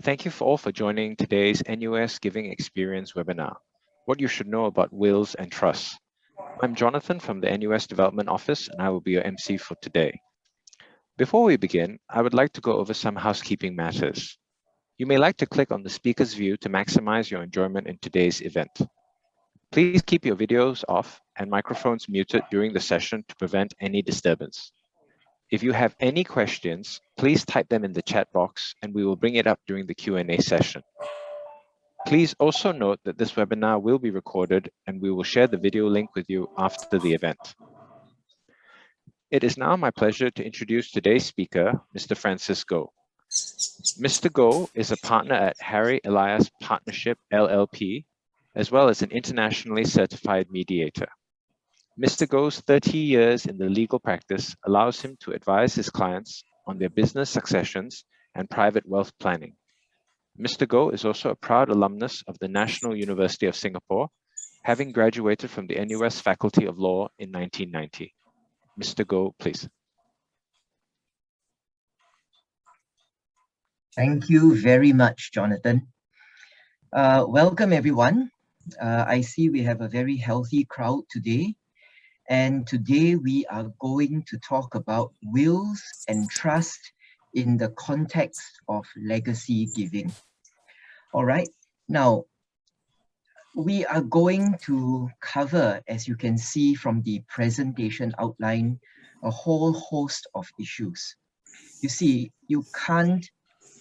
Thank you all for joining today's NUS Giving Experience webinar, What You Should Know About Wills and Trusts. I'm Jonathan from the NUS Development Office, and I will be your MC for today. Before we begin, I would like to go over some housekeeping matters. You may like to click on the speaker's view to maximize your enjoyment in today's event. Please keep your videos off and microphones muted during the session to prevent any disturbance. If you have any questions, please type them in the chat box and we will bring it up during the Q&A session. Please also note that this webinar will be recorded and we will share the video link with you after the event. It is now my pleasure to introduce today's speaker, Mr. Francis Goh. Mr. Goh is a partner at Harry Elias Partnership LLP, as well as an internationally certified mediator. Mr. Goh's 30 years in the legal practice allows him to advise his clients on their business successions and private wealth planning. Mr. Goh is also a proud alumnus of the National University of Singapore, having graduated from the NUS Faculty of Law in 1990. Mr. Goh, please. Thank you very much, Jonathan. Welcome, everyone. I see we have a very healthy crowd today. And today we are going to talk about wills and trust in the context of legacy giving. All right, now we are going to cover, as you can see from the presentation outline, a whole host of issues. You see, you can't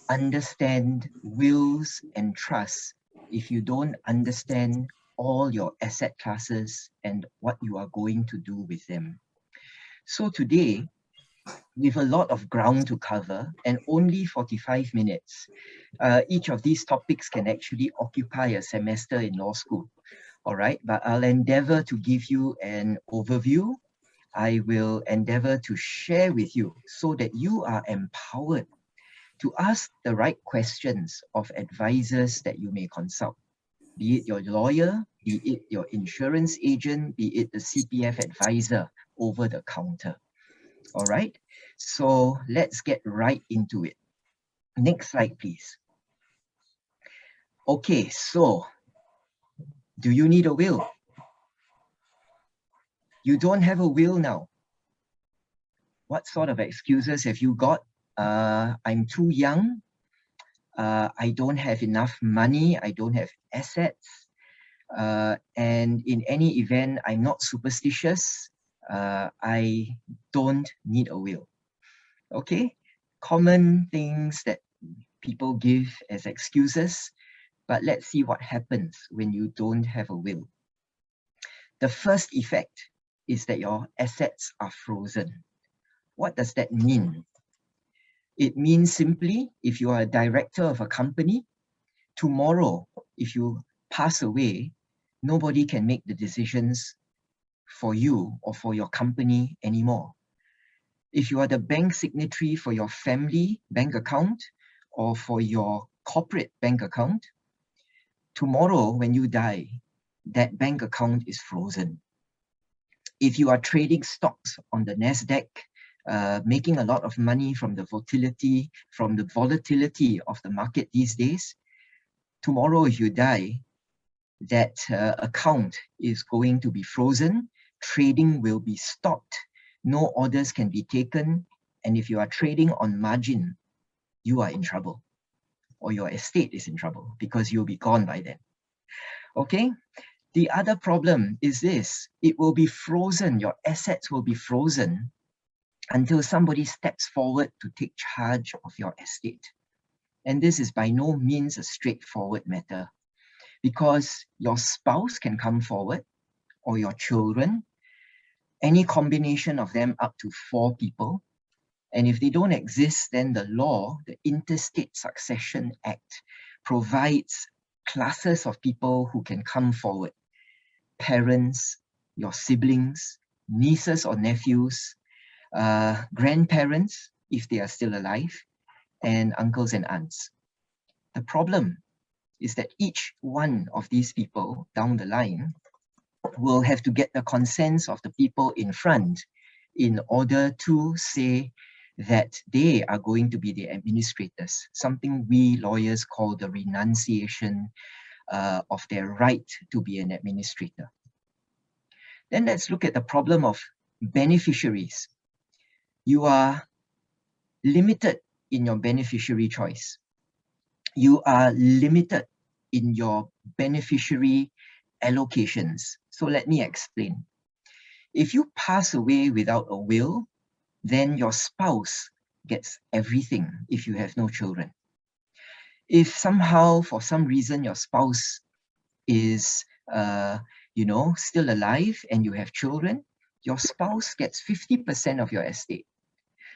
understand wills and trusts if you don't understand all your asset classes and what you are going to do with them. So today, with a lot of ground to cover and only 45 minutes, each of these topics can actually occupy a semester in law school. All right, but I'll endeavor to give you an overview. I will endeavor to share with you so that you are empowered to ask the right questions of advisors that you may consult, be it your lawyer, be it your insurance agent, be it the CPF advisor over the counter. All right, so let's get right into it. Next slide, please. Okay, so do you need a will? You don't have a will now. What sort of excuses have you got? I'm too young. I don't have enough money. I don't have assets. And in any event, I'm not superstitious. I don't need a will. Okay, common things that people give as excuses, but let's see what happens when you don't have a will. The first effect is that your assets are frozen. What does that mean? It means simply, if you are a director of a company, tomorrow, if you pass away, nobody can make the decisions for you or for your company anymore. If you are the bank signatory for your family bank account or for your corporate bank account, tomorrow when you die, that bank account is frozen. If you are trading stocks on the NASDAQ, making a lot of money from the volatility of the market these days, tomorrow if you die, that account is going to be frozen, trading will be stopped, no orders can be taken, and if you are trading on margin, you are in trouble, or your estate is in trouble because you'll be gone by then. Okay? The other problem is this: it will be frozen, your assets will be frozen until somebody steps forward to take charge of your estate. And this is by no means a straightforward matter, because your spouse can come forward, or your children, any combination of them up to 4 people. And if they don't exist, then the law, the Interstate Succession Act, provides classes of people who can come forward. Parents, your siblings, nieces or nephews, grandparents, if they are still alive, and uncles and aunts. The problem is that each one of these people down the line will have to get the consent of the people in front in order to say that they are going to be the administrators, something we lawyers call the renunciation of their right to be an administrator. Then let's look at the problem of beneficiaries. You are limited in your beneficiary choice. You are limited in your beneficiary allocations. So let me explain. If you pass away without a will, then your spouse gets everything if you have no children. If somehow, for some reason, your spouse is, still alive and you have children, your spouse gets 50% of your estate.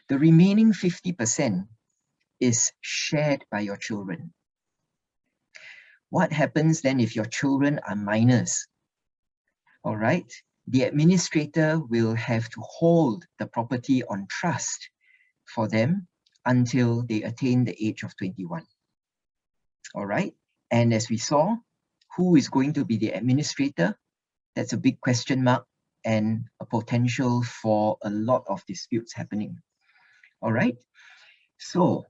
The remaining 50% is shared by your children. What happens then if your children are minors? All right, the administrator will have to hold the property on trust for them until they attain the age of 21. All right, and as we saw, who is going to be the administrator? That's a big question mark and a potential for a lot of disputes happening. All right, so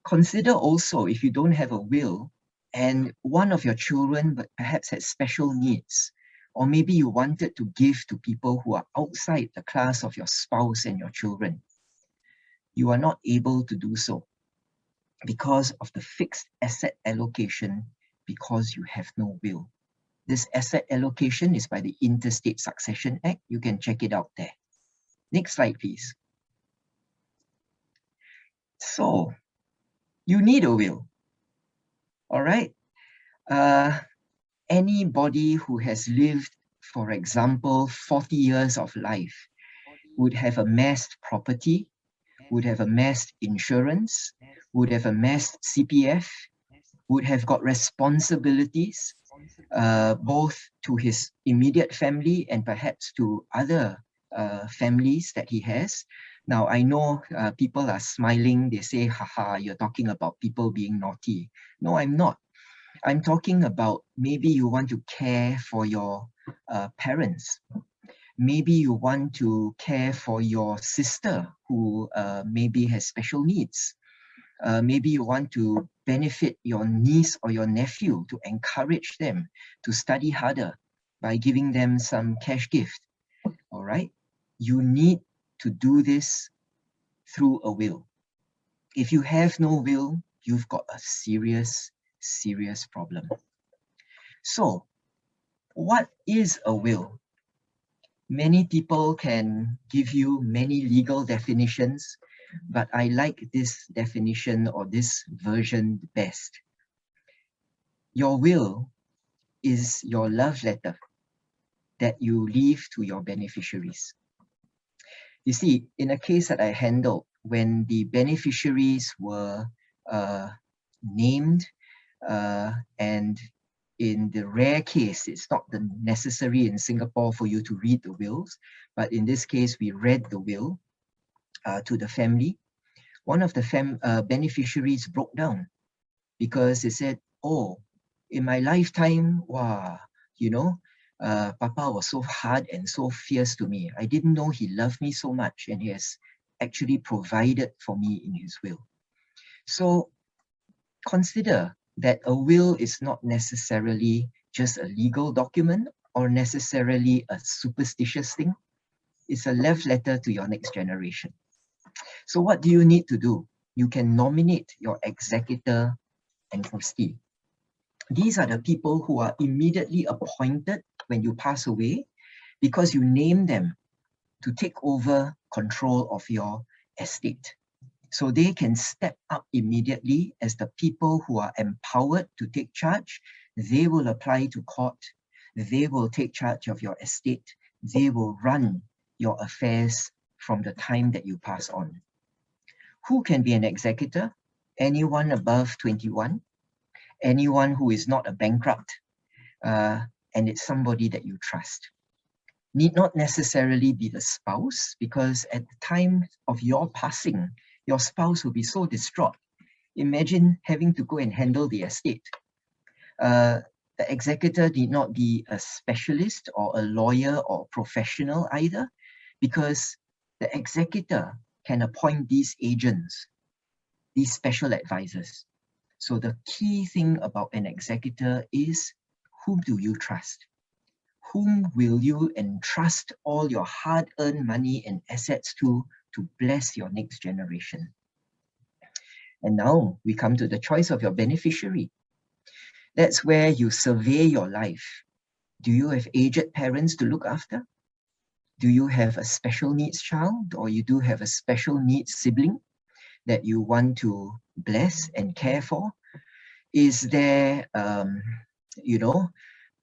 consider also if you don't have a will and one of your children but perhaps has special needs, or maybe you wanted to give to people who are outside the class of your spouse and your children, you are not able to do so because of the fixed asset allocation, because you have no will. This asset allocation is by the Interstate Succession Act. You can check it out there. Next slide, please. So, you need a will. All right. Anybody who has lived, for example, 40 years of life would have amassed property, would have amassed insurance, would have amassed CPF, would have got responsibilities, both to his immediate family and perhaps to other families that he has. Now, I know people are smiling. They say, haha, you're talking about people being naughty. No, I'm not. I'm talking about maybe you want to care for your parents. Maybe you want to care for your sister who maybe has special needs. Maybe you want to benefit your niece or your nephew to encourage them to study harder by giving them some cash gift. All right. You need to do this through a will. If you have no will, you've got a serious, serious problem. So, what is a will? Many people can give you many legal definitions, but I like this definition or this version best. Your will is your love letter that you leave to your beneficiaries. You see, in a case that I handled, when the beneficiaries were named, and in the rare case, it's not necessary in Singapore for you to read the wills, but in this case, we read the will to the family. One of the beneficiaries broke down because they said, oh, in my lifetime, wow, Papa was so hard and so fierce to me. I didn't know he loved me so much, and he has actually provided for me in his will. So consider that a will is not necessarily just a legal document or necessarily a superstitious thing. It's a love letter to your next generation. So what do you need to do? You can nominate your executor and trustee. These are the people who are immediately appointed when you pass away because you name them to take over control of your estate. So they can step up immediately as the people who are empowered to take charge. They will apply to court. They will take charge of your estate. They will run your affairs from the time that you pass on. Who can be an executor? Anyone above 21, anyone who is not a bankrupt, and it's somebody that you trust. Need not necessarily be the spouse, because at the time of your passing, your spouse will be so distraught. Imagine having to go and handle the estate. The executor need not be a specialist or a lawyer or professional either, because the executor can appoint these agents, these special advisors. So the key thing about an executor is, whom do you trust? Whom will you entrust all your hard-earned money and assets to bless your next generation? And now we come to the choice of your beneficiary. That's where you survey your life. Do you have aged parents to look after? Do you have a special needs child, or you do have a special needs sibling that you want to bless and care for? Is there,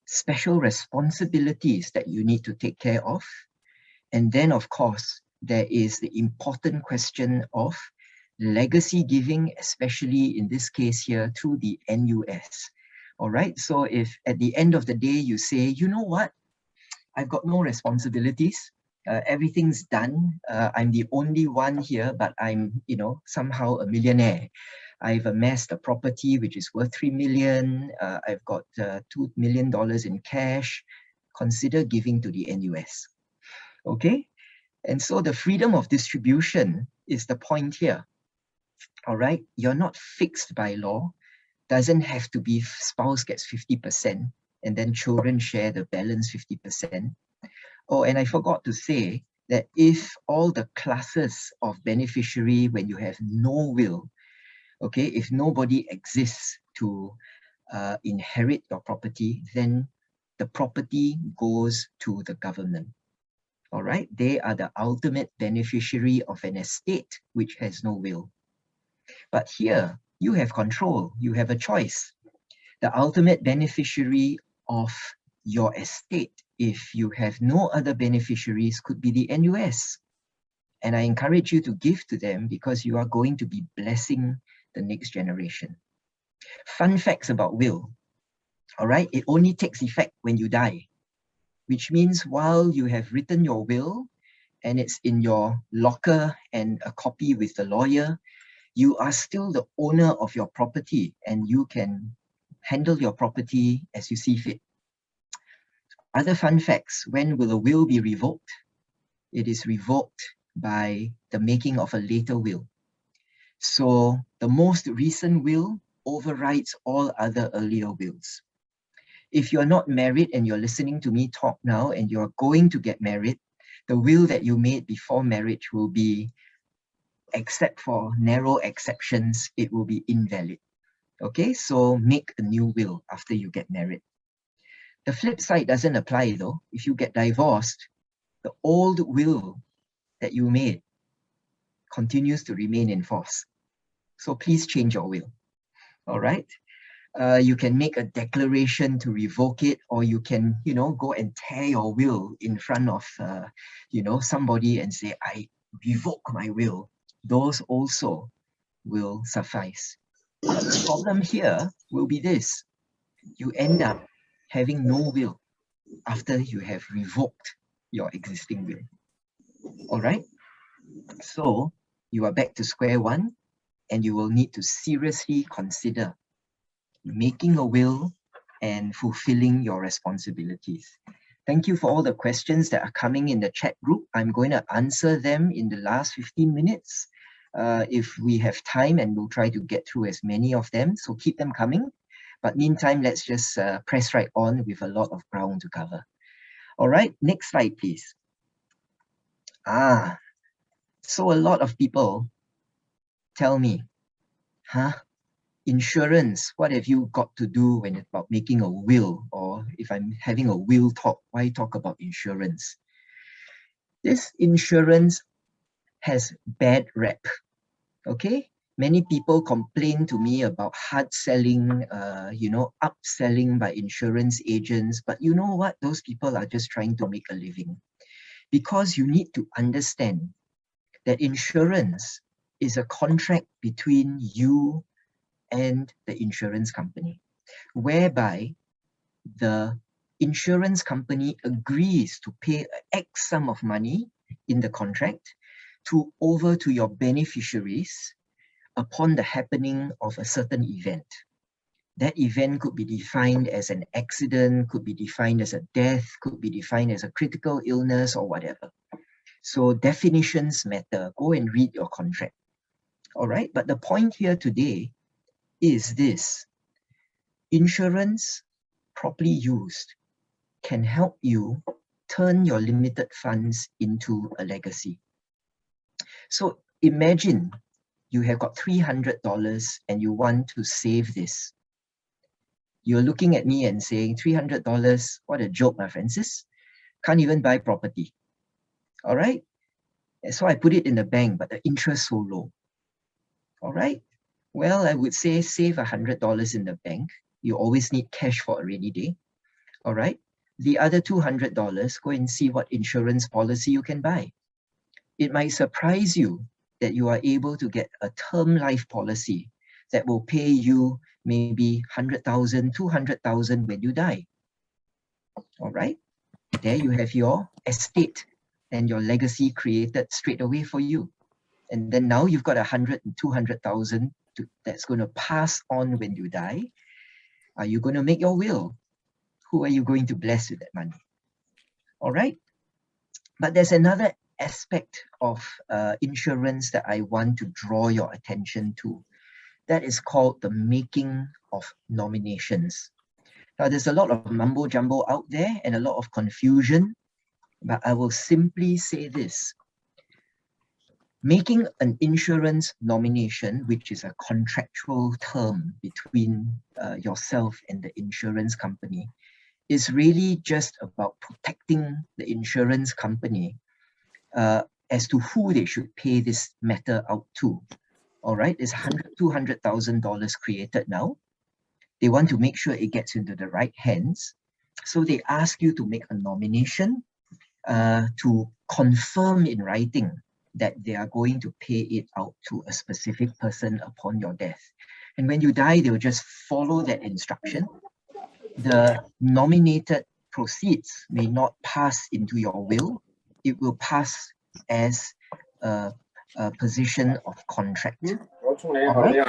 special responsibilities that you need to take care of? And then, of course, there is the important question of legacy giving, especially in this case here through the NUS. All right, so if at the end of the day you say, you know what, I've got no responsibilities, everything's done, I'm the only one here, but I'm, somehow a millionaire. I've amassed a property which is worth 3 million, I've got $2 million in cash, consider giving to the NUS. Okay, and so the freedom of distribution is the point here. All right, you're not fixed by law. Doesn't have to be spouse gets 50% and then children share the balance 50%. Oh, and I forgot to say that if all the classes of beneficiary, when you have no will, okay, if nobody exists to inherit your property, then the property goes to the government. All right, they are the ultimate beneficiary of an estate which has no will. But here, you have control, you have a choice. The ultimate beneficiary of your estate, if you have no other beneficiaries, could be the NUS. And I encourage you to give to them because you are going to be blessing the next generation. Fun facts about will. All right, it only takes effect when you die, which means while you have written your will and it's in your locker and a copy with the lawyer, you are still the owner of your property and you can handle your property as you see fit. Other fun facts: when will a will be revoked? It is revoked by the making of a later will. So the most recent will overrides all other earlier wills. If you're not married and you're listening to me talk now and you're going to get married, the will that you made before marriage will be, except for narrow exceptions, it will be invalid. Okay, so make a new will after you get married. The flip side doesn't apply though. If you get divorced, the old will that you made continues to remain in force. So please change your will. All right. You can make a declaration to revoke it, or you can, go and tear your will in front of, somebody and say, I revoke my will. Those also will suffice. But the problem here will be this: you end up having no will after you have revoked your existing will. All right. So you are back to square one, and you will need to seriously consider making a will and fulfilling your responsibilities. Thank you for all the questions that are coming in the chat group. I'm going to answer them in the last 15 minutes if we have time, and we'll try to get through as many of them. So keep them coming. But meantime, let's just press right on with a lot of ground to cover. All right, next slide, please. So a lot of people tell me, insurance, what have you got to do when it's about making a will? Or if I'm having a will talk, why talk about insurance? This insurance has bad rep, okay? Many people complain to me about hard selling, upselling by insurance agents. But you know what? Those people are just trying to make a living. Because you need to understand that insurance is a contract between you and the insurance company, whereby the insurance company agrees to pay X sum of money in the contract over to your beneficiaries upon the happening of a certain event. That event could be defined as an accident, could be defined as a death, could be defined as a critical illness or whatever. So definitions matter. Go and read your contract. All right, but the point here today is this: insurance, properly used, can help you turn your limited funds into a legacy. So imagine you have got $300 and you want to save this. You're looking at me and saying, $300, what a joke, my Francis. Can't even buy property. All right. So I put it in the bank, but the interest so low. All right. Well, I would say save $100 in the bank. You always need cash for a rainy day. All right. The other $200, go and see what insurance policy you can buy. It might surprise you that you are able to get a term life policy that will pay you maybe 100,000, 200,000 when you die. All right. There you have your estate and your legacy created straight away for you. And then now you've got 100 and 200,000 that's going to pass on when you die. Are you going to make your will? Who are you going to bless with that money? All right. But there's another aspect of insurance that I want to draw your attention to. That is called the making of nominations. Now, there's a lot of mumbo jumbo out there and a lot of confusion, but I will simply say this. Making an insurance nomination, which is a contractual term between yourself and the insurance company, is really just about protecting the insurance company as to who they should pay this matter out to. All right, it's $200,000 created now. They want to make sure it gets into the right hands. So they ask you to make a nomination to confirm in writing that they are going to pay it out to a specific person upon your death. And when you die, they'll just follow that instruction. The nominated proceeds may not pass into your will. It will pass as a position of contract. All right?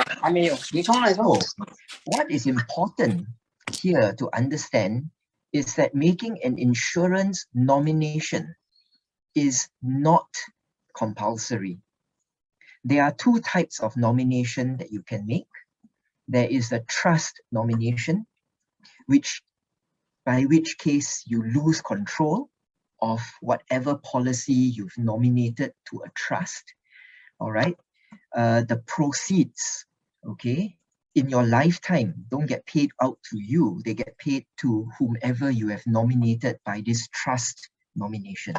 So, what is important here to understand is that making an insurance nomination is not compulsory. There are two types of nomination that you can make. There is the trust nomination, by which case you lose control of whatever policy you've nominated to a trust. All right. The proceeds, okay, in your lifetime don't get paid out to you. They get paid to whomever you have nominated by this trust nomination.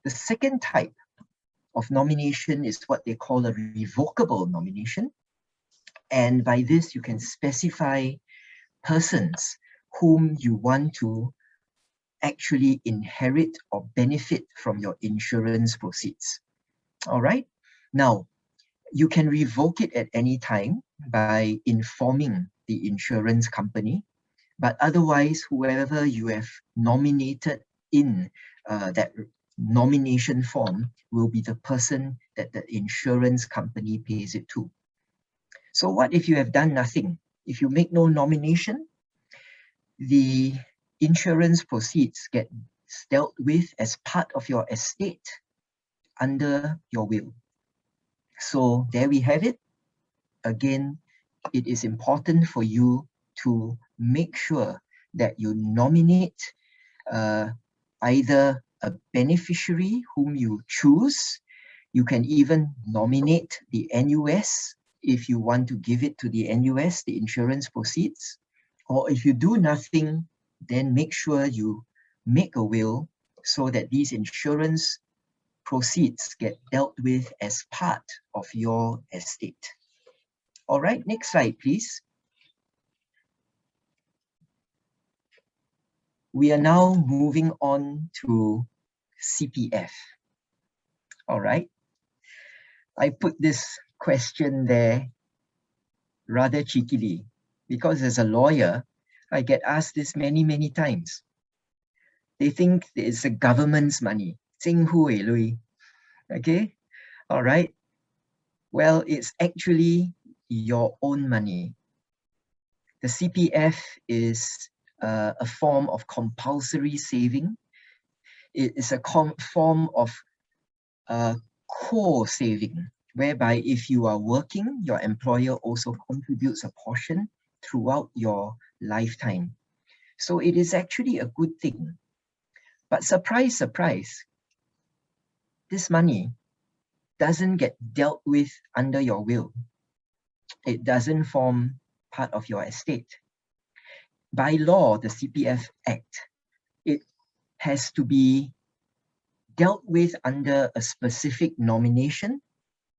The second type of nomination is what they call a revocable nomination. And by this, you can specify persons whom you want to actually inherit or benefit from your insurance proceeds. All right. Now, you can revoke it at any time by informing the insurance company, but otherwise, whoever you have nominated in that nomination form will be the person that the insurance company pays it to. So what if you have done nothing? If you make no nomination, the insurance proceeds get dealt with as part of your estate under your will. So there we have it. Again, it is important for you to make sure that you nominate either a beneficiary whom you choose. You can even nominate the NUS if you want to give it to the NUS, the insurance proceeds. Or if you do nothing, then make sure you make a will so that these insurance proceeds get dealt with as part of your estate. All right, next slide, please. We are now moving on to CPF. All right. I put this question there rather cheekily because as a lawyer, I get asked this many, many times. They think it's the government's money. Okay. All right. Well, it's actually your own money. The CPF is a form of compulsory saving. It is a form of a co-saving, whereby if you are working, your employer also contributes a portion throughout your lifetime. So it is actually a good thing. But surprise, surprise, this money doesn't get dealt with under your will. It doesn't form part of your estate. By law, the CPF Act, it has to be dealt with under a specific nomination.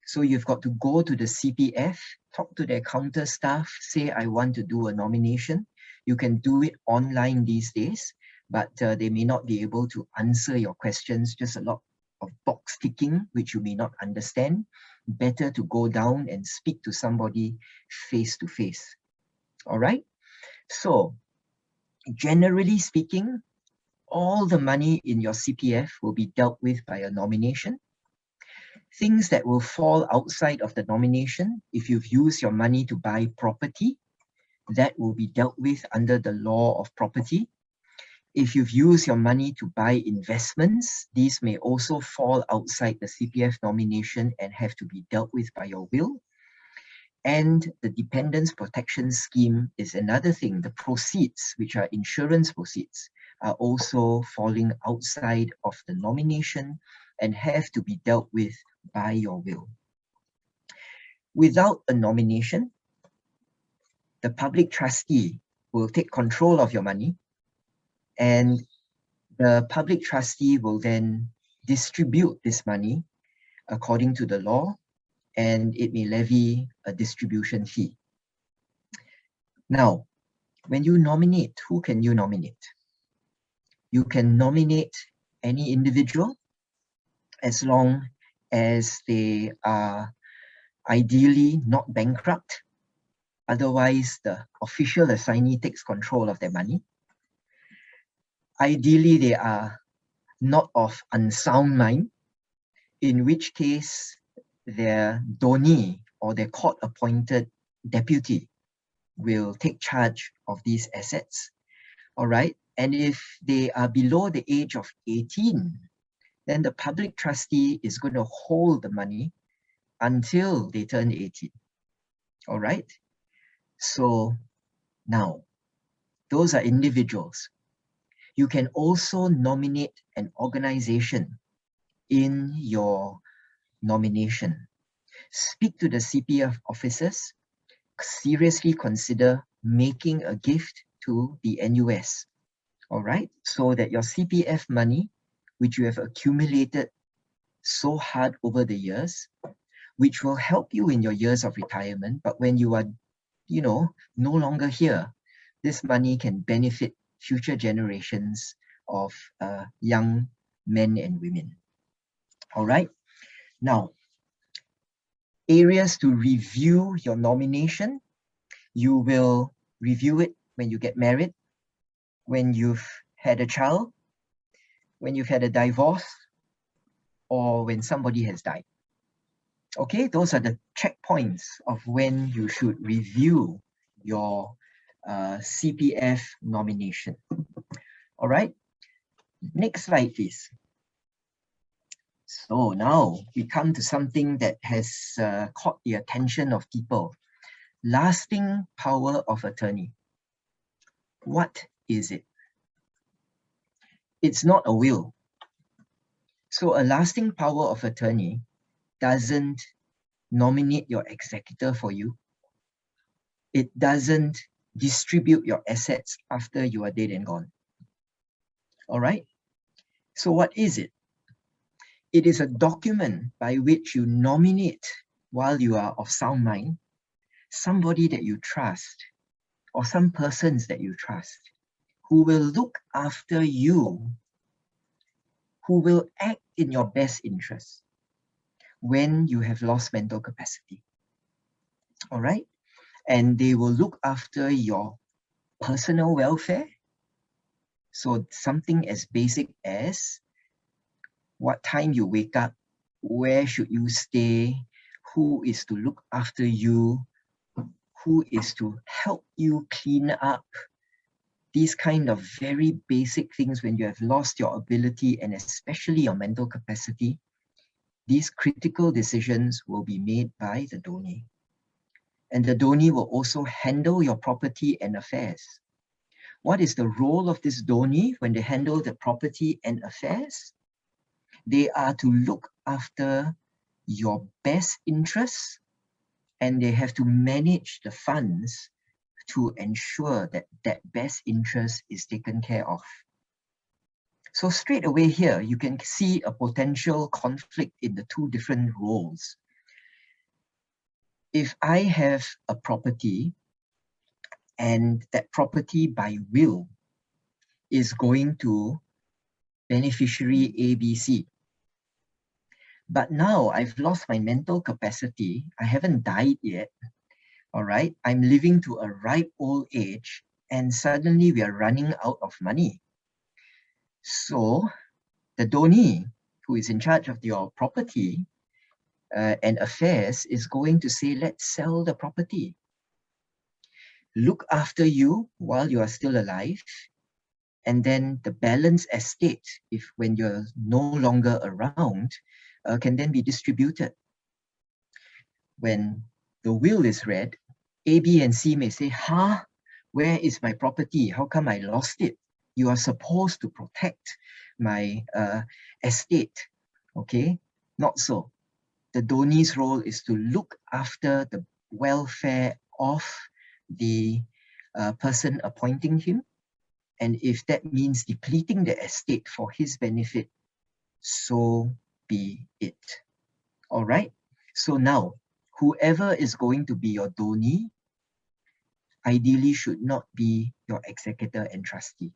So you've got to go to the CPF, talk to their counter staff, say, I want to do a nomination. You can do it online these days, but they may not be able to answer your questions, just a lot of box ticking, which you may not understand. Better to go down and speak to somebody face to face. All right? So generally speaking, all the money in your CPF will be dealt with by a nomination. Things that will fall outside of the nomination, if you've used your money to buy property, that will be dealt with under the law of property. If you've used your money to buy investments, these may also fall outside the CPF nomination and have to be dealt with by your will. And the dependence protection scheme is another thing. The proceeds, which are insurance proceeds, are also falling outside of the nomination and have to be dealt with by your will. Without a nomination, the public trustee will take control of your money, and the public trustee will then distribute this money according to the law, and it may levy a distribution fee. Now, when you nominate, who can you nominate? You can nominate any individual as long as they are ideally not bankrupt. Otherwise, the official assignee takes control of their money. Ideally, they are not of unsound mind, in which case their donee or their court-appointed deputy will take charge of these assets. All right. And if they are below the age of 18, then the public trustee is going to hold the money until they turn 18. All right. So now, those are individuals. You can also nominate an organization in your nomination. Speak to the CPF officers. Seriously consider making a gift to the NUS. All right, so that your CPF money, which you have accumulated so hard over the years, which will help you in your years of retirement, but when you are, no longer here, this money can benefit future generations of young men and women. All right, now, areas to review your nomination. You will review it when you get married, when you've had a child, when you've had a divorce, or when somebody has died. Okay, those are the checkpoints of when you should review your CPF nomination. All right, next slide, please. So now we come to something that has caught the attention of people. Lasting power of attorney. What is it? It's not a will. So a lasting power of attorney doesn't nominate your executor for you. It doesn't distribute your assets after you are dead and gone. All right? So what is it? It is a document by which you nominate, while you are of sound mind, somebody that you trust, or some persons that you trust, who will look after you, who will act in your best interest when you have lost mental capacity. All right? And they will look after your personal welfare. So something as basic as what time you wake up, where should you stay, who is to look after you, who is to help you clean up. These kind of very basic things when you have lost your ability and especially your mental capacity, these critical decisions will be made by the donee. And the donee will also handle your property and affairs. What is the role of this donee when they handle the property and affairs? They are to look after your best interests, and they have to manage the funds to ensure that that best interest is taken care of. So straight away here, you can see a potential conflict in the two different roles. If I have a property and that property by will is going to beneficiary ABC, but now I've lost my mental capacity, I haven't died yet, all right, I'm living to a ripe old age, and suddenly we are running out of money. So the donee, who is in charge of your property and affairs, is going to say, let's sell the property. Look after you while you are still alive, and then the balance estate, if when you're no longer around, can then be distributed. When the will is read, A, B, and C may say, huh, where is my property? How come I lost it? You are supposed to protect my estate, okay? Not so. The donee's role is to look after the welfare of the person appointing him. And if that means depleting the estate for his benefit, so be it. All right? So now, whoever is going to be your donee ideally should not be your executor and trustee.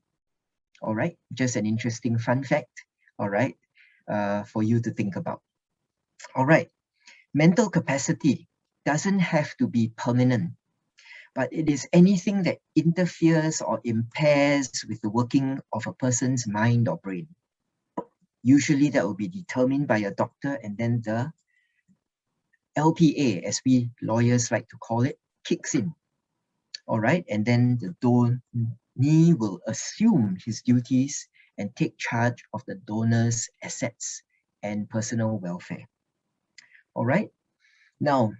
All right? Just an interesting fun fact, all right, for you to think about. All right. Mental capacity doesn't have to be permanent, but it is anything that interferes or impairs with the working of a person's mind or brain. Usually that will be determined by a doctor, and then the LPA, as we lawyers like to call it, kicks in. All right, and then the donee will assume his duties and take charge of the donor's assets and personal welfare. All right, now,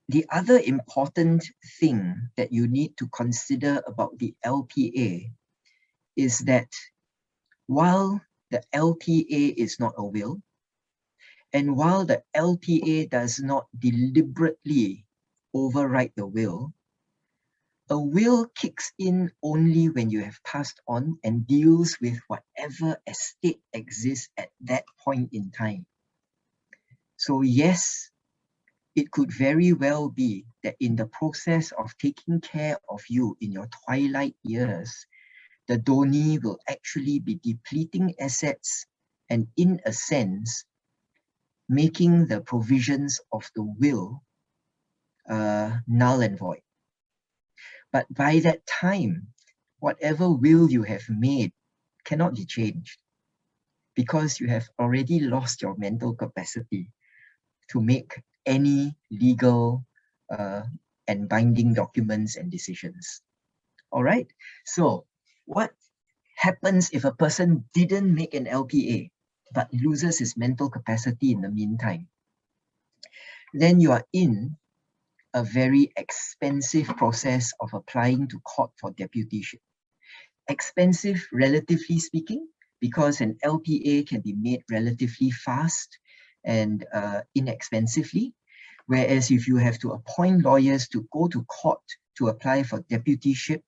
the other important thing that you need to consider about the LPA is that while the LPA is not a will, and while the LPA does not deliberately override the will, a will kicks in only when you have passed on and deals with whatever estate exists at that point in time. So yes, it could very well be that in the process of taking care of you in your twilight years, the donee will actually be depleting assets and, in a sense, making the provisions of the will null and void. But by that time, whatever will you have made cannot be changed because you have already lost your mental capacity to make any legal and binding documents and decisions. All right. So what happens if a person didn't make an LPA but loses his mental capacity in the meantime? Then you are in a very expensive process of applying to court for deputyship. Expensive, relatively speaking, because an LPA can be made relatively fast and inexpensively. Whereas if you have to appoint lawyers to go to court to apply for deputyship,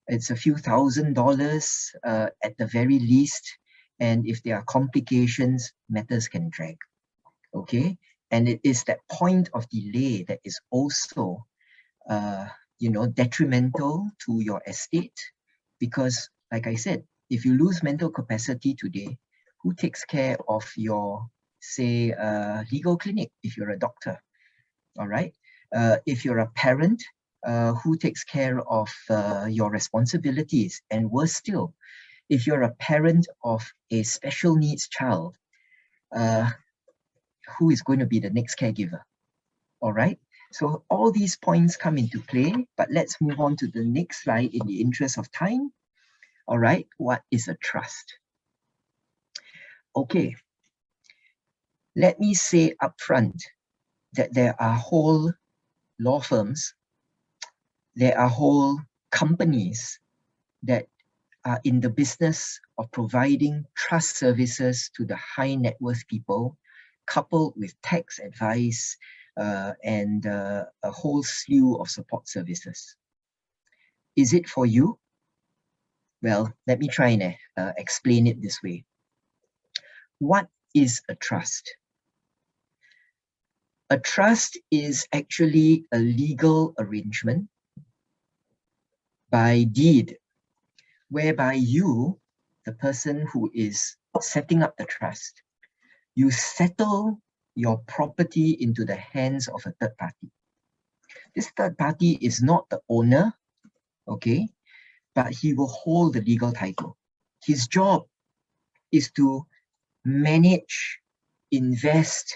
it's a few $1,000s at the very least. And if there are complications, matters can drag, okay? And it is that point of delay that is also, detrimental to your estate. Because like I said, if you lose mental capacity today, who takes care of your, say, legal clinic if you're a doctor? All right. If you're a parent, who takes care of your responsibilities? And worse still, if you're a parent of a special needs child, who is going to be the next caregiver? All right. So all these points come into play, but let's move on to the next slide in the interest of time. All right. What is a trust? Okay. Let me say upfront that there are whole law firms, there are whole companies that are in the business of providing trust services to the high net worth people, coupled with tax advice and a whole slew of support services. Is it for you? Well, let me try and explain it this way. What is a trust? A trust is actually a legal arrangement by deed, whereby you, the person who is setting up the trust, you settle your property into the hands of a third party. This third party is not the owner, okay, but he will hold the legal title. His job is to manage, invest,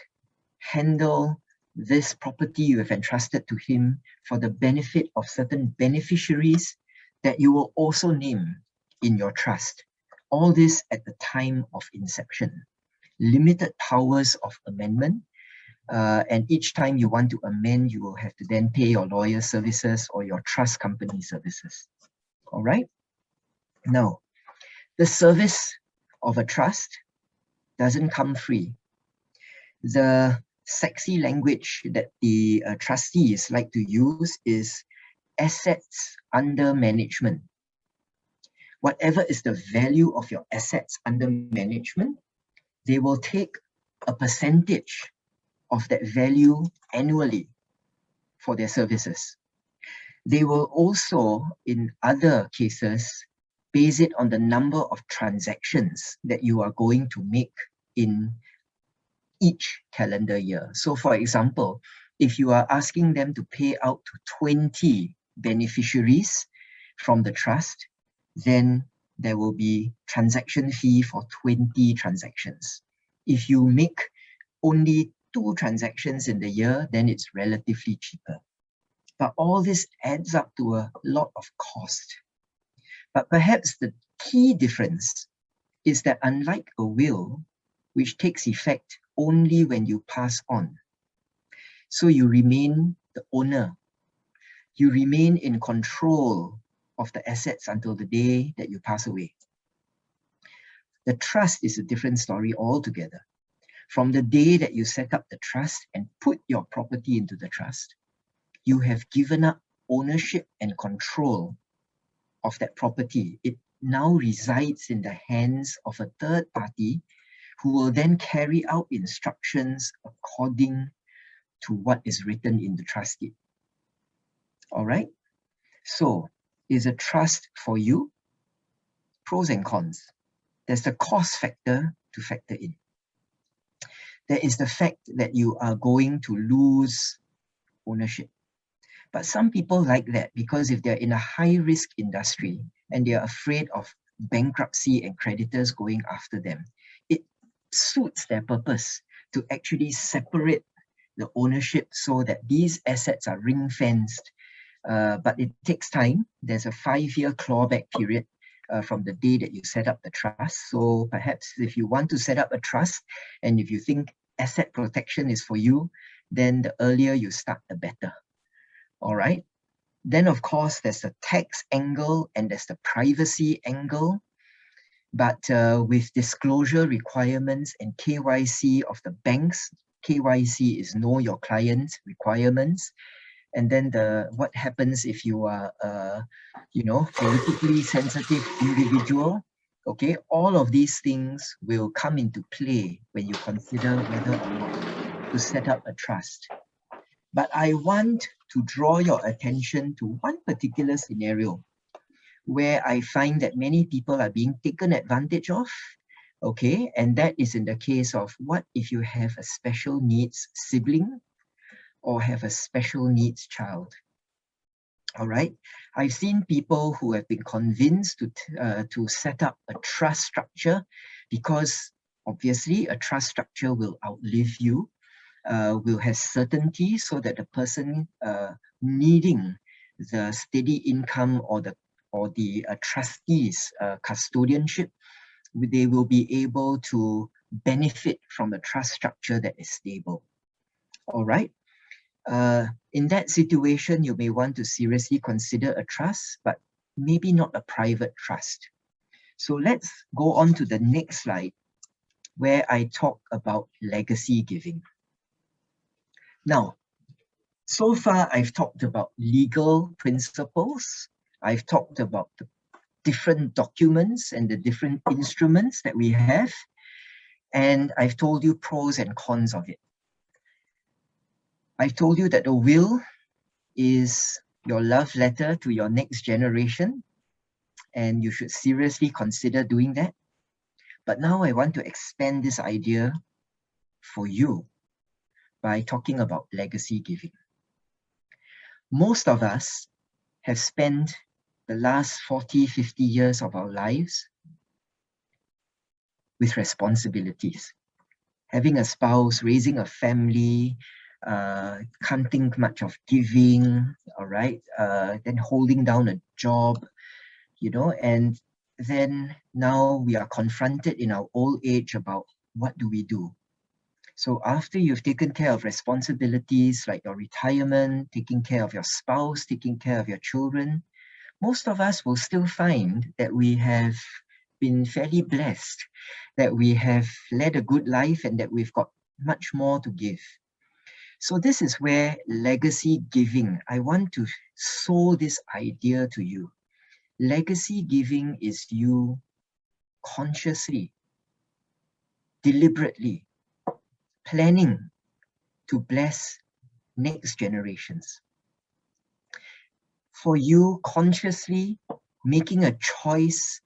handle this property you have entrusted to him for the benefit of certain beneficiaries that you will also name in your trust. All this at the time of inception. Limited powers of amendment, and each time you want to amend, you will have to then pay your lawyer services or your trust company services. All right? Now, the service of a trust doesn't come free. The sexy language that the trustees like to use is assets under management. Whatever is the value of your assets under management, they will take a percentage of that value annually for their services. They will also, in other cases, base it on the number of transactions that you are going to make in each calendar year. So for example, if you are asking them to pay out to 20 beneficiaries from the trust, then there will be transaction fee for 20 transactions. If you make only 2 transactions in the year, then it's relatively cheaper. But all this adds up to a lot of cost. But perhaps the key difference is that unlike a will, which takes effect only when you pass on, so you remain the owner, you remain in control of the assets until the day that you pass away. The trust is a different story altogether. From the day that you set up the trust and put your property into the trust, you have given up ownership and control of that property. It now resides in the hands of a third party who will then carry out instructions according to what is written in the trust deed. All right? So, is a trust for you? Pros and cons. There's the cost factor to factor in. There is the fact that you are going to lose ownership. But some people like that because if they're in a high-risk industry and they're afraid of bankruptcy and creditors going after them, it suits their purpose to actually separate the ownership so that these assets are ring-fenced. But it takes time. There's a 5-year clawback period from the day that you set up the trust. So perhaps if you want to set up a trust and if you think asset protection is for you, then the earlier you start, the better. All right. Then, of course, there's the tax angle and there's the privacy angle. But with disclosure requirements and KYC of the banks, KYC is know your client's requirements. And then what happens if you are politically sensitive individual? Okay, all of these things will come into play when you consider whether or not to set up a trust. But I want to draw your attention to one particular scenario where I find that many people are being taken advantage of. Okay, and that is in the case of what if you have a special needs sibling or have a special needs child. All right, I've seen people who have been convinced to set up a trust structure because obviously a trust structure will outlive you, will have certainty so that the person needing the steady income or the trustees custodianship, they will be able to benefit from a trust structure that is stable. All right. In that situation, you may want to seriously consider a trust, but maybe not a private trust. So let's go on to the next slide, where I talk about legacy giving. Now, so far I've talked about legal principles. I've talked about the different documents and the different instruments that we have. And I've told you pros and cons of it. I've told you that a will is your love letter to your next generation, and you should seriously consider doing that. But now I want to expand this idea for you by talking about legacy giving. Most of us have spent the last 40, 50 years of our lives with responsibilities. Having a spouse, raising a family, can't think much of giving, all right? Then holding down a job, you know, and then now we are confronted in our old age about what do we do? So after you've taken care of responsibilities like your retirement, taking care of your spouse, taking care of your children, most of us will still find that we have been fairly blessed, that we have led a good life and that we've got much more to give. So this is where legacy giving, I want to sow this idea to you. Legacy giving is you consciously, deliberately planning to bless next generations. For you consciously making a choice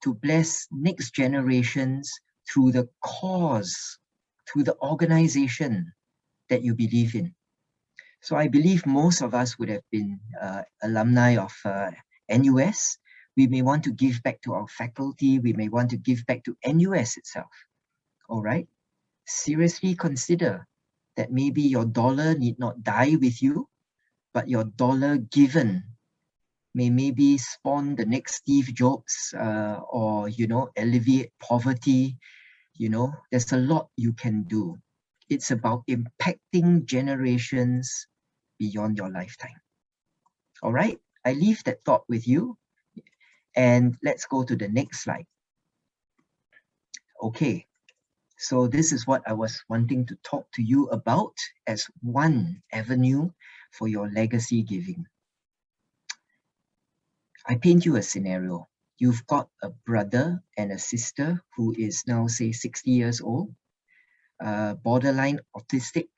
to bless next generations through the cause, through the organization that you believe in. So I believe most of us would have been alumni of NUS. We may want to give back to our faculty. We may want to give back to NUS itself. All right? Seriously consider that maybe your dollar need not die with you, but your dollar given may maybe spawn the next Steve Jobs or, you know, alleviate poverty. You know, there's a lot you can do. It's about impacting generations beyond your lifetime. All right, I leave that thought with you. And let's go to the next slide. Okay, so this is what I was wanting to talk to you about as one avenue for your legacy giving. I paint you a scenario. You've got a brother and a sister who is now, say, 60 years old, borderline autistic.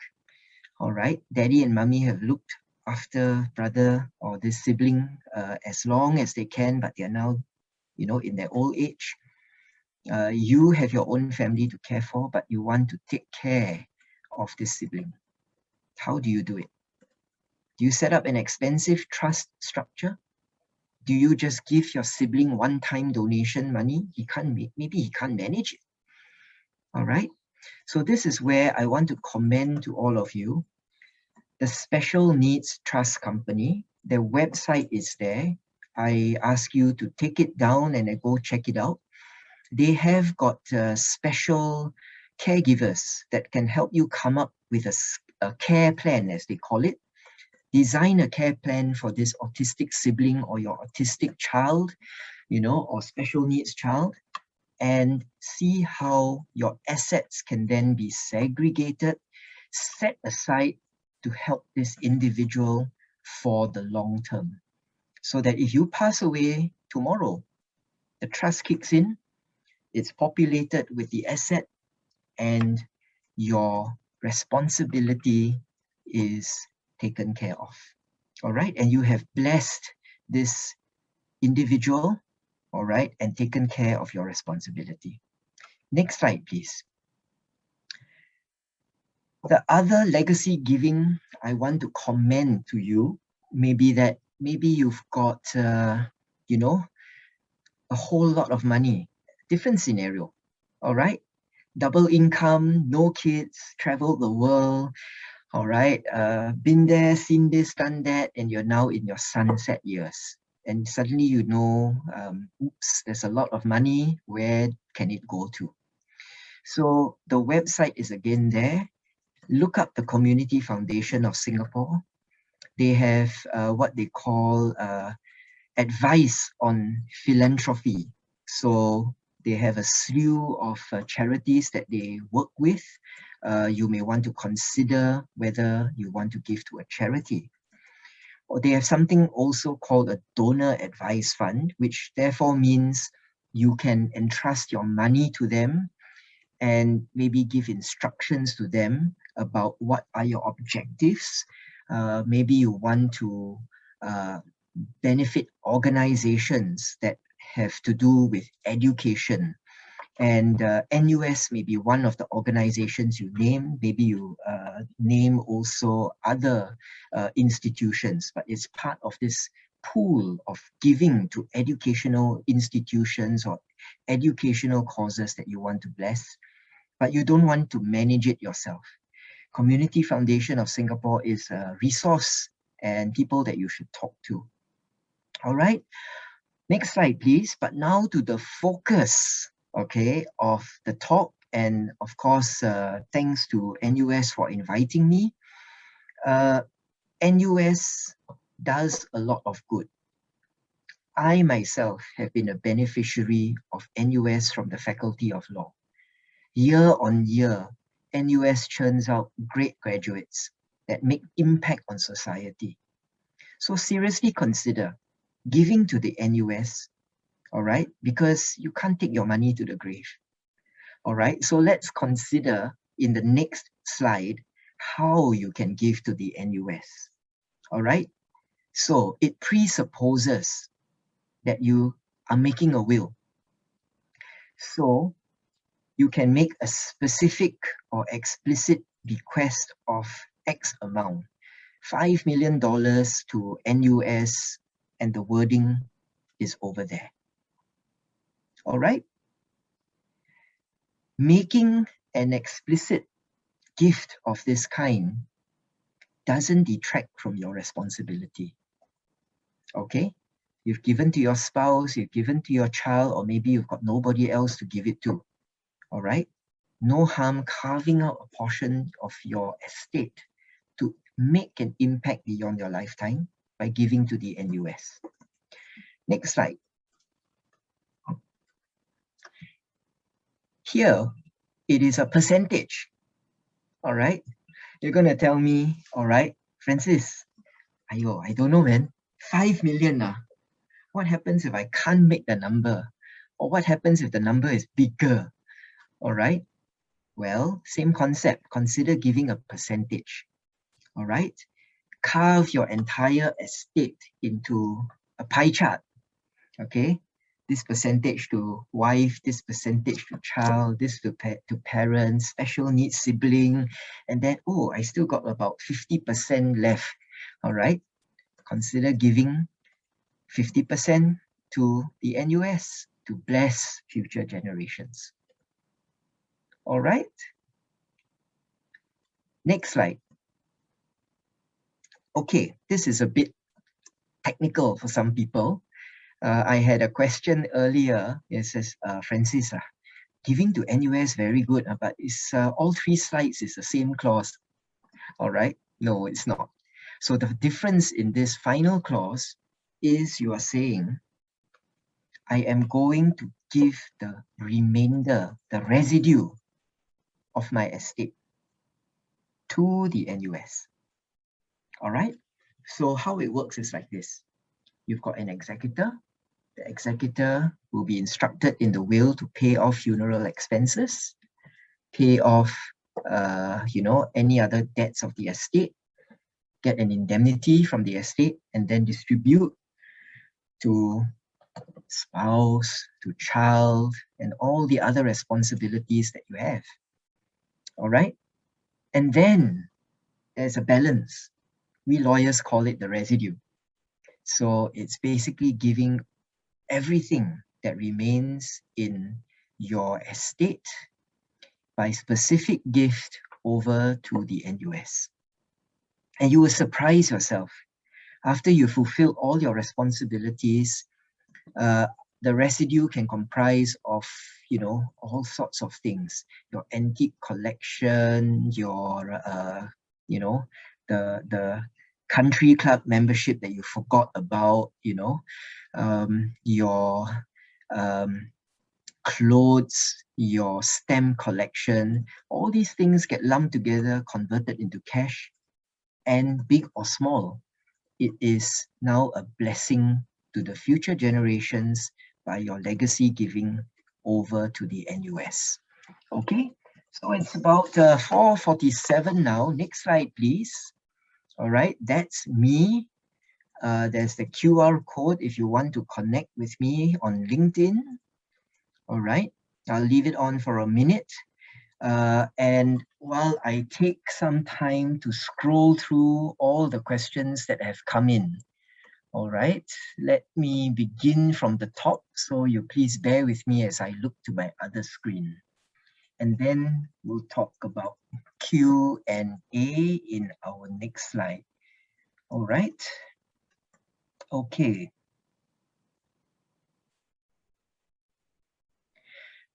All right, daddy and mommy have looked after brother or this sibling as long as they can, but they're now, you know, in their old age. You have your own family to care for, but you want to take care of this sibling. How do you do it? Do you set up an expensive trust structure? Do you just give your sibling one-time donation money? Maybe he can't manage it. All right. So this is where I want to commend to all of you. The Special Needs Trust Company, their website is there. I ask you to take it down and go check it out. They have got special caregivers that can help you come up with a care plan, as they call it. Design a care plan for this autistic sibling or your autistic child, you know, or special needs child, and see how your assets can then be segregated, set aside to help this individual for the long term. So that if you pass away tomorrow, the trust kicks in, it's populated with the asset, and your responsibility is taken care of. All right, and you have blessed this individual, all right, and taken care of your responsibility. Next slide, please. The other legacy giving I want to commend to you, maybe you've got, you know, a whole lot of money, different scenario, all right? Double income, no kids, travel the world, all right? Been there, seen this, done that, and you're now in your sunset years. And suddenly you know, oops, there's a lot of money, where can it go to? So the website is again there. Look up the Community Foundation of Singapore. They have what they call advice on philanthropy. So they have a slew of charities that they work with. You may want to consider whether you want to give to a charity. Or they have something also called a donor advice fund, which therefore means you can entrust your money to them and maybe give instructions to them about what are your objectives. Maybe you want to benefit organizations that have to do with education. And NUS may be one of the organizations you name. Maybe you name also other institutions, but it's part of this pool of giving to educational institutions or educational causes that you want to bless, but you don't want to manage it yourself. Community Foundation of Singapore is a resource and people that you should talk to. All right, next slide, please. But now to the focus, okay, of the talk. And of course, thanks to NUS for inviting me. NUS does a lot of good. I myself have been a beneficiary of NUS from the Faculty of Law. Year on year, NUS churns out great graduates that make impact on society. So seriously consider giving to the NUS, all right? Because you can't take your money to the grave, all right? So let's consider in the next slide how you can give to the NUS, all right? So it presupposes that you are making a will. So you can make a specific or explicit bequest of X amount, $5 million to NUS, and the wording is over there. All right? Making an explicit gift of this kind doesn't detract from your responsibility. Okay? You've given to your spouse, you've given to your child, or maybe you've got nobody else to give it to. All right? No harm carving out a portion of your estate to make an impact beyond your lifetime by giving to the NUS. Next slide. Here, it is a percentage. All right? You're going to tell me, all right, Francis, I don't know, man. 5 million. What happens if I can't make the number? Or what happens if the number is bigger? All right? Well, same concept. Consider giving a percentage. All right? Carve your entire estate into a pie chart. Okay? This percentage to wife, this percentage to child, this to parents, special needs sibling, and then, oh, I still got about 50% left. All right? Consider giving 50% to the NUS to bless future generations. All right? Next slide. Okay, this is a bit technical for some people. I had a question earlier. It says, Francis, giving to NUS very good, but it's all 3 slides is the same clause. All right? No, it's not. So the difference in this final clause is you are saying, I am going to give the remainder, the residue of my estate to the NUS. All right? So how it works is like this. You've got an executor. The executor will be instructed in the will to pay off funeral expenses, pay off, any other debts of the estate, get an indemnity from the estate, and then distribute to spouse, to child, and all the other responsibilities that you have. All right? And then there's a balance. We lawyers call it the residue. So it's basically giving everything that remains in your estate by specific gift over to the NUS. And you will surprise yourself. After you fulfill all your responsibilities, The residue can comprise of, you know, all sorts of things. Your antique collection, your, you know, the country club membership that you forgot about, you know, your clothes, your stamp collection, all these things get lumped together, converted into cash, and big or small, it is now a blessing to the future generations by your legacy giving over to the NUS. Okay, so it's about 4:47 now. Next slide, please. All right, that's me. There's the QR code if you want to connect with me on LinkedIn. All right, I'll leave it on for a minute. And while I take some time to scroll through all the questions that have come in, all right, let me begin from the top. So you please bear with me as I look to my other screen. And then we'll talk about Q&A in our next slide. All right. Okay.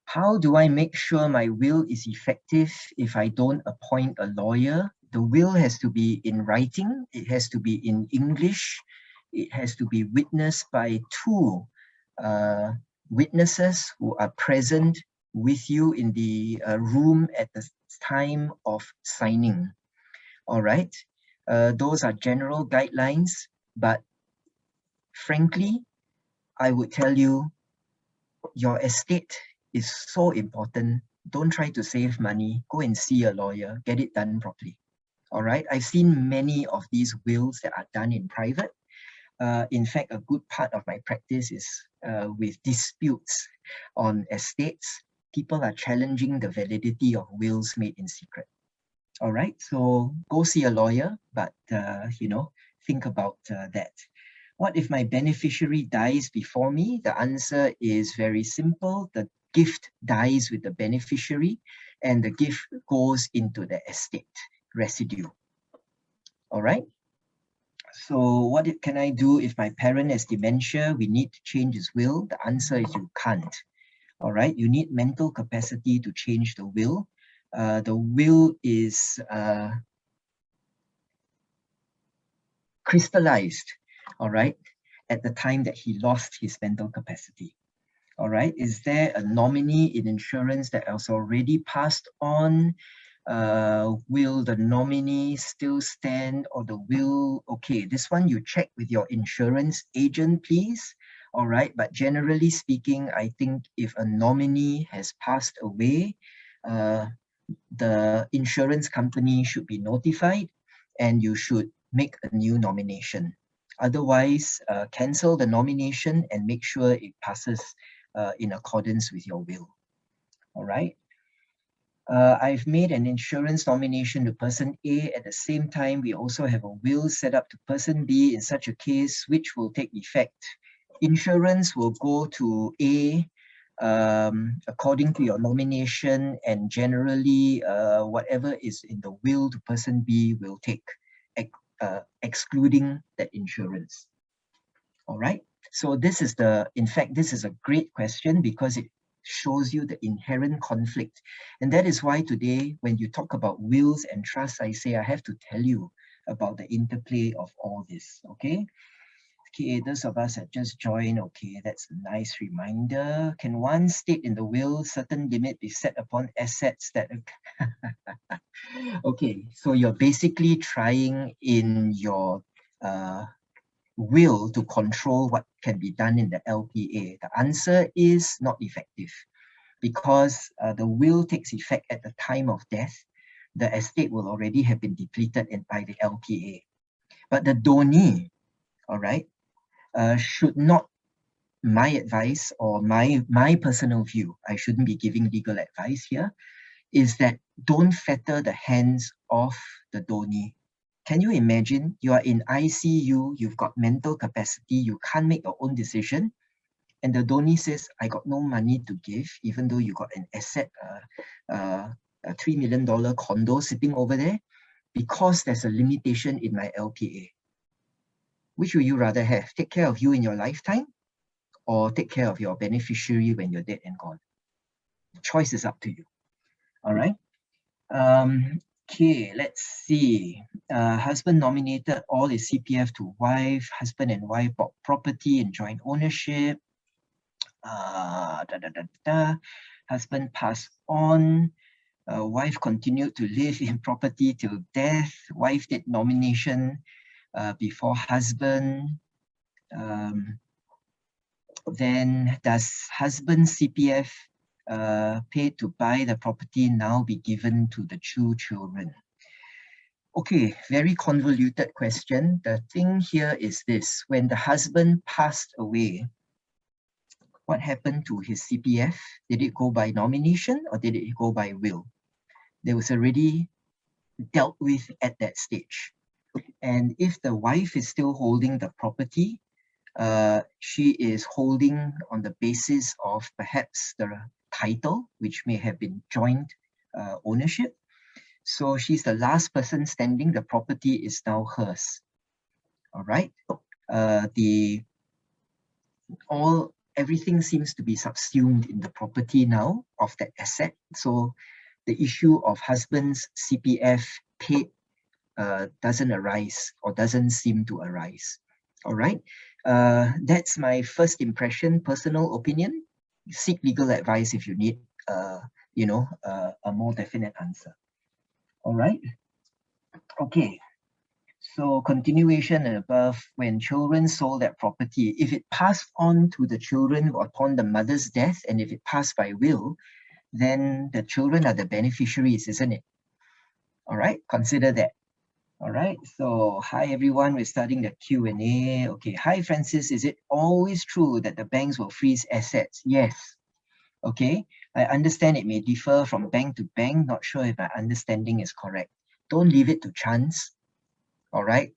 How do I make sure my will is effective if I don't appoint a lawyer? The will has to be in writing. It has to be in English. It has to be witnessed by two witnesses who are present with you in the room at the time of signing. All right. Those are general guidelines, but frankly, I would tell you your estate is so important. Don't try to save money. Go and see a lawyer. Get it done properly. All right. I've seen many of these wills that are done in private. In fact, a good part of my practice is with disputes on estates. People are challenging the validity of wills made in secret. All right. So go see a lawyer, but you know, think about that. What if my beneficiary dies before me? The answer is very simple. The gift dies with the beneficiary and the gift goes into the estate residue. All right. So what can I do if my parent has dementia? We need to change his will. The answer is you can't. All right. You need mental capacity to change the will. The will is crystallized, all right, at the time that he lost his mental capacity. All right, is there a nominee in insurance that has already passed on? Will the nominee still stand, or the will? Okay, this one you check with your insurance agent, please. All right, but generally speaking, I think if a nominee has passed away, the insurance company should be notified and you should make a new nomination. Otherwise, cancel the nomination and make sure it passes in accordance with your will. All right. I've made an insurance nomination to person A. At the same time, we also have a will set up to person B. In such a case, which will take effect? Insurance will go to A according to your nomination, and generally whatever is in the will to person B will take, excluding that insurance. All right. So this is in fact, this is a great question because it shows you the inherent conflict. And that is why today, when you talk about wills and trusts, I say I have to tell you about the interplay of all this, okay? Okay, those of us that just joined, okay, that's a nice reminder. Can one state in the will certain limit be set upon assets that... Okay, so you're basically trying in your will to control what can be done in the LPA. The answer is not effective because the will takes effect at the time of death. The estate will already have been depleted by the LPA. But the donee, all right, should not, my advice or my personal view, I shouldn't be giving legal advice here, is that don't fetter the hands of the donee. Can you imagine you are in ICU, you've got mental capacity, you can't make your own decision, and the donee says, I got no money to give, even though you got an asset, a $3 million condo sitting over there, because there's a limitation in my LPA. Which would you rather have? Take care of you in your lifetime or take care of your beneficiary when you're dead and gone. The choice is up to you. All right. Okay, let's see. Husband nominated all his CPF to wife. Husband and wife bought property in joint ownership. Husband passed on. Wife continued to live in property till death. Wife did nomination before husband. Then does husband's CPF paid to buy the property now be given to the two children? Okay, very convoluted question. The thing here is this: when the husband passed away, what happened to his CPF? Did it go by nomination or did it go by will? There was already dealt with at that stage. And if the wife is still holding the property, she is holding on the basis of perhaps the title, which may have been joint ownership. So she's the last person standing. The property is now hers. All right. Everything seems to be subsumed in the property now of that asset. So the issue of husband's CPF paid doesn't arise or doesn't seem to arise. All right. That's my first impression, personal opinion. Seek legal advice if you need, a more definite answer. All right. Okay. So continuation and above, when children sold that property, if it passed on to the children upon the mother's death, and if it passed by will, then the children are the beneficiaries, isn't it? All right, consider that. All right, so hi everyone, we're starting the Q&A. Okay, hi Francis, is it always true that the banks will freeze assets? Yes. Okay, I understand it may differ from bank to bank. Not sure if my understanding is correct. Don't leave it to chance. All right,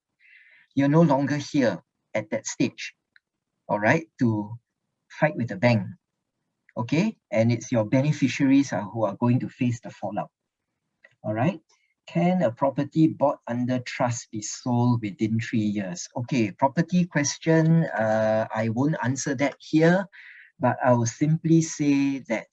you're no longer here at that stage, all right, to fight with the bank. Okay, and it's your beneficiaries who are going to face the fallout. All right. Can a property bought under trust be sold within 3 years? Okay, property question, I won't answer that here, but I will simply say that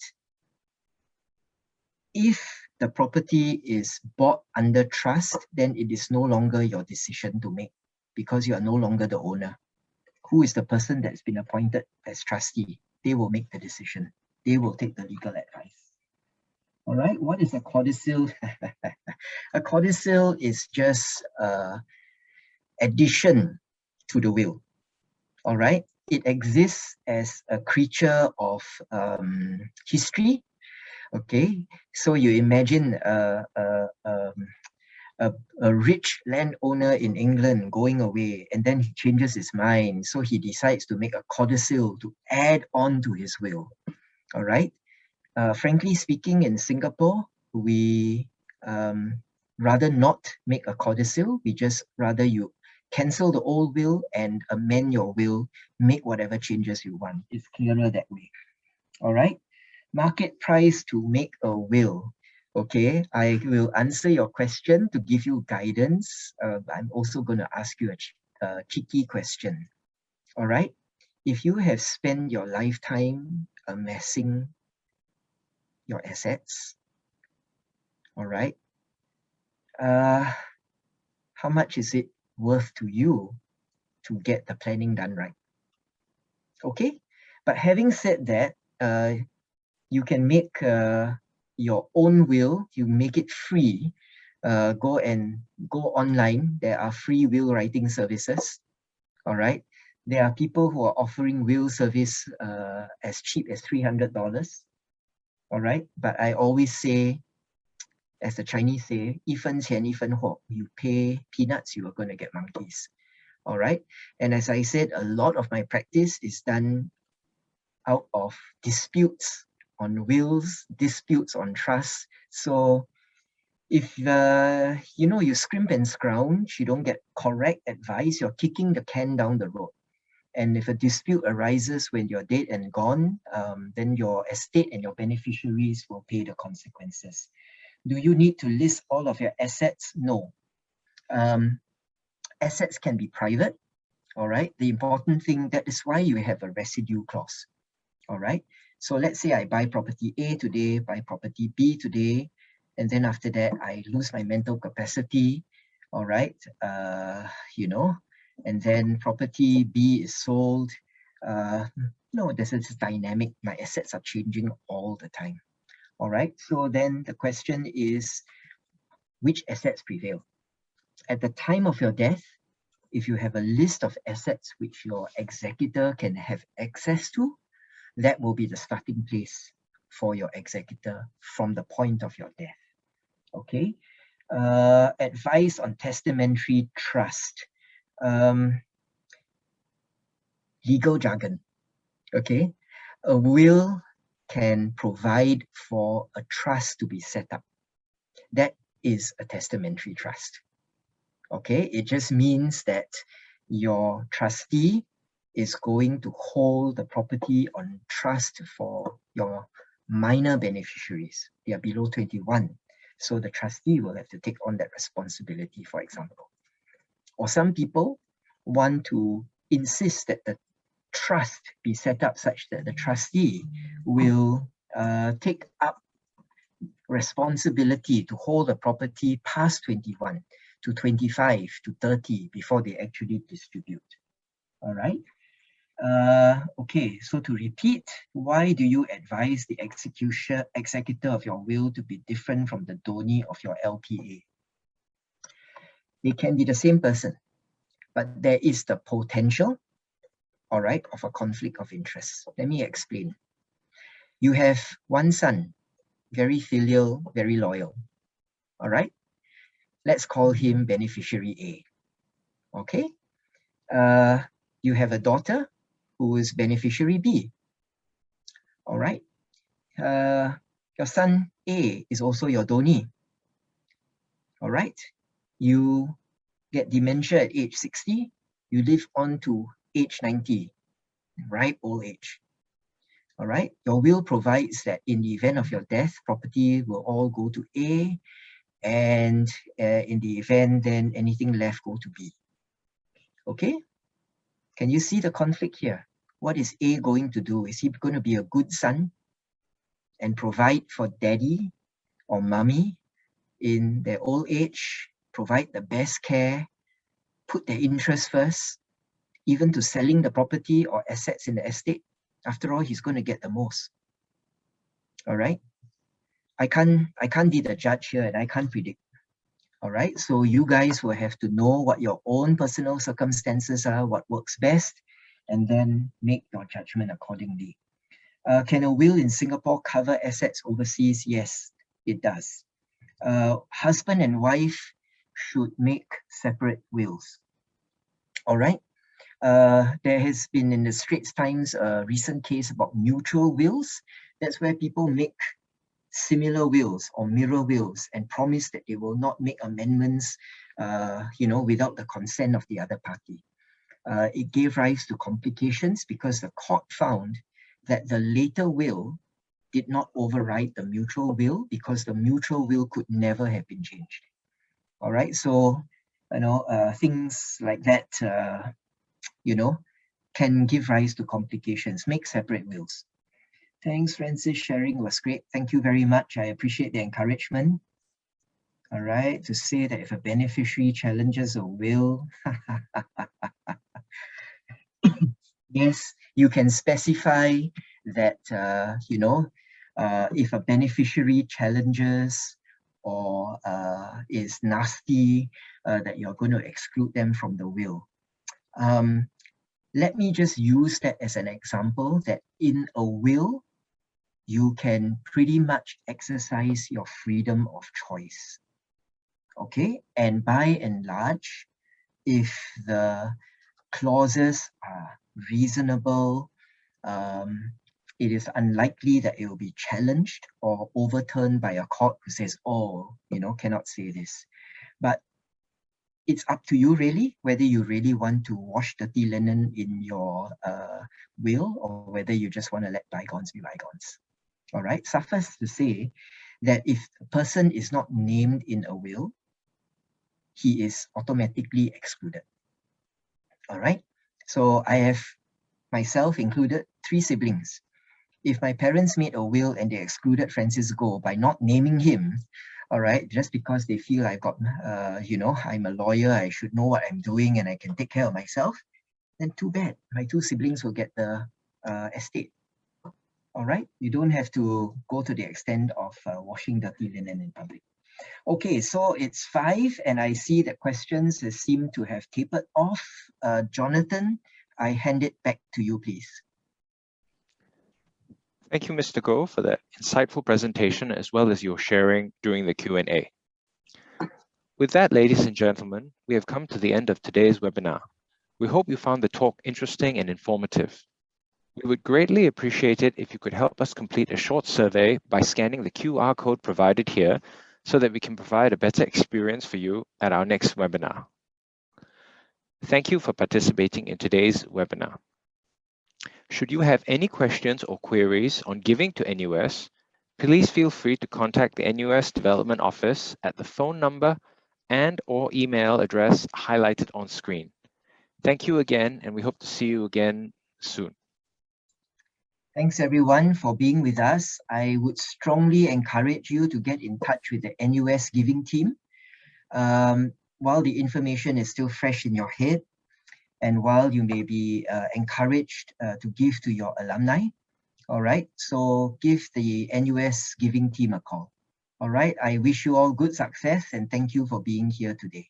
if the property is bought under trust, then it is no longer your decision to make because you are no longer the owner. Who is the person that's been appointed as trustee? They will make the decision. They will take the legal advice. All right, what is a codicil? A codicil is just addition to the will. All right, it exists as a creature of history. Okay, so you imagine a rich landowner in England going away, and then he changes his mind, so he decides to make a codicil to add on to his will. All right. Frankly speaking, in Singapore, we rather not make a codicil. We just rather you cancel the old will and amend your will, make whatever changes you want. It's clearer that way. All right. Market price to make a will. Okay, I will answer your question to give you guidance. I'm also going to ask you a cheeky question. All right. If you have spent your lifetime amassing your assets, all right, how much is it worth to you to get the planning done right? Okay, but having said that, you can make your own will. You make it free. Go online. There are free will writing services. All right, there are people who are offering will service as cheap as $300. All right, but I always say, as the Chinese say, 一分钱一分货. You pay peanuts, you are going to get monkeys. All right. And as I said, a lot of my practice is done out of disputes on wills, disputes on trust. So if you scrimp and scrounge, you don't get correct advice, you're kicking the can down the road. And if a dispute arises when you're dead and gone, then your estate and your beneficiaries will pay the consequences. Do you need to list all of your assets? No. Assets can be private. All right, the important thing, that is why you have a residue clause. All right, so let's say I buy property A today, buy property B today, and then after that I lose my mental capacity. All right, you know, and then property B is sold. No, this is dynamic. My assets are changing all the time. All right, so then the question is, which assets prevail? At the time of your death, if you have a list of assets which your executor can have access to, that will be the starting place for your executor from the point of your death. Okay. Advice on testamentary trust. Legal jargon. Okay. A will can provide for a trust to be set up. That is a testamentary trust. Okay, it just means that your trustee is going to hold the property on trust for your minor beneficiaries. They are below 21. So the trustee will have to take on that responsibility, for example. Or some people want to insist that the trust be set up such that the trustee will take up responsibility to hold the property past 21 to 25 to 30 before they actually distribute. All right. Okay, so to repeat, why do you advise the executor of your will to be different from the donee of your LPA? They can be the same person, but there is the potential, all right, of a conflict of interest. Let me explain. You have one son, very filial, very loyal, all right? Let's call him beneficiary A, okay? You have a daughter who is beneficiary B, all right? Your son A is also your donee, all right? You get dementia at age 60, you live on to age 90, ripe old age, all right? Your will provides that in the event of your death, property will all go to A, and in the event, then anything left go to B, okay? Can you see the conflict here? What is A going to do? Is he going to be a good son and provide for daddy or mommy in their old age, provide the best care, put their interest first, even to selling the property or assets in the estate? After all, he's going to get the most. All right. I can't be the judge here, and I can't predict. All right. So you guys will have to know what your own personal circumstances are, what works best, and then make your judgment accordingly. Can a will in Singapore cover assets overseas? Yes, it does. Husband and wife should make separate wills. All right. There has been in the Straits Times a recent case about mutual wills. That's where people make similar wills or mirror wills and promise that they will not make amendments, without the consent of the other party. It gave rise to complications because the court found that the later will did not override the mutual will because the mutual will could never have been changed. All right, so things like that, can give rise to complications. Make separate wills. Thanks, Francis. Sharing was great. Thank you very much. I appreciate the encouragement. All right, to say that if a beneficiary challenges a will, yes, you can specify that, if a beneficiary challenges or is nasty, that you're going to exclude them from the will. Let me just use that as an example that in a will, you can pretty much exercise your freedom of choice. Okay, and by and large, if the clauses are reasonable, it is unlikely that it will be challenged or overturned by a court who says, oh, cannot say this. But it's up to you really, whether you really want to wash dirty linen in your will or whether you just want to let bygones be bygones. All right, suffice to say that if a person is not named in a will, he is automatically excluded. All right, So I have myself included 3 siblings. If my parents made a will and they excluded Francis Goh by not naming him, all right, just because they feel I've got, I'm a lawyer, I should know what I'm doing and I can take care of myself, then too bad. My 2 siblings will get the estate. All right, you don't have to go to the extent of washing dirty linen in public. Okay, so it's 5, and I see that questions seem to have tapered off. Jonathan, I hand it back to you, please. Thank you, Mr. Goh, for that insightful presentation as well as your sharing during the Q&A. With that, ladies and gentlemen, we have come to the end of today's webinar. We hope you found the talk interesting and informative. We would greatly appreciate it if you could help us complete a short survey by scanning the QR code provided here so that we can provide a better experience for you at our next webinar. Thank you for participating in today's webinar. Should you have any questions or queries on giving to NUS, please feel free to contact the NUS Development Office at the phone number and/or email address highlighted on screen. Thank you again, and we hope to see you again soon. Thanks everyone for being with us. I would strongly encourage you to get in touch with the NUS Giving team. While the information is still fresh in your head, and while you may be encouraged to give to your alumni, all right, so give the NUS Giving team a call. All right, I wish you all good success and thank you for being here today.